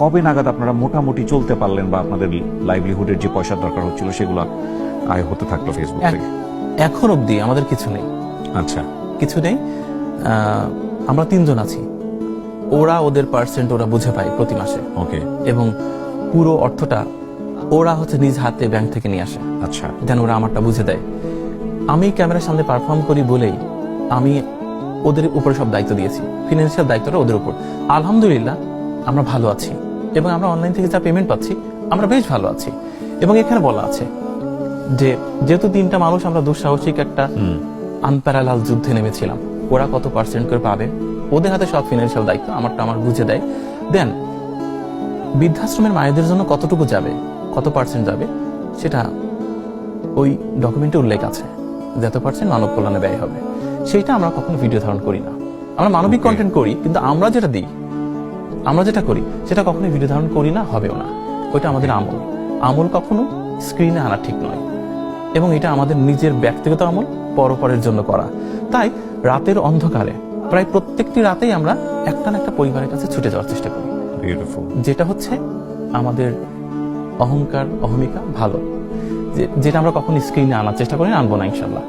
কবে নাগাদ আপনারা মোটামুটি চলতে পারলেন বা আপনাদের লাইভলিহুডের যে পয়সার দরকার হচ্ছিল সেগুলো আয় হতে থাকলো ফেসবুক থেকে? এখন অবধি আমাদের কিছু নেই, আচ্ছা, কিছু নেই। আমরা 3 জন আছি, ওরা ওদের পার্সেন্ট ওরা বুঝে পায় প্রতি মাসে, ওকে, এবং পুরো অর্থটা ওরা হচ্ছে নিজ হাতে ব্যাংক থেকে নিয়ে আসে। আচ্ছা, দেন ওরা আমারটা বুঝে দেয়। আমি ক্যামেরার সামনে পারফর্ম করি বলেই আমি ওদের উপরে সব দায়িত্ব দিয়েছি, ফিনান্সিয়াল দায়িত্বটা ওদের উপর। আলহামদুলিল্লাহ আমরা ভালো আছি, এবং আমরা অনলাইন থেকে যা পেমেন্ট পাচ্ছি আমরা বেশ ভালো আছি। এবং এখানে বলা আছে যে যেহেতু 3টা মানুষ আমরা দুঃসাহসিক একটা আনপ্যারালাল যুদ্ধে নেমেছিলাম, ওরা কত পার্সেন্ট করে পাবে, ওদের হাতে সব ফিনান্সিয়াল দায়িত্ব, আমারটা আমার বুঝে দেয়। দেন বৃদ্ধাশ্রমের মায়েদের জন্য কতটুকু যাবে, কত পার্সেন্ট যাবে, সেটা ওই ডকুমেন্টে উল্লেখ আছে, যত পার্সেন্ট মানব কল্যাণে ব্যয় হবে। সেইটা আমরা কখনো ভিডিও ধারণ করি না। আমরা মানবিক কন্টেন্ট করি, কিন্তু আমরা যেটা দিই, আমরা যেটা করি সেটা কখনোই ভিডিও ধারণ করি না, হবেও না। ওইটা আমাদের আমল কখনো স্ক্রিনে আনা ঠিক নয়, এবং এটা আমাদের নিজের ব্যক্তিগত আমল, পরপরের জন্য করা। তাই রাতের অন্ধকারে প্রায় প্রত্যেকটি রাতেই আমরা একটা না একটা পরিবারের কাছে ছুটে যাওয়ার চেষ্টা করি, বিউটিফুল। যেটা হচ্ছে আমাদের অহংকার, অহমিকা ভালো, যেটা আমরা কখনো স্ক্রিনে আনার চেষ্টা করি না, আনবো না ইনশাল্লাহ।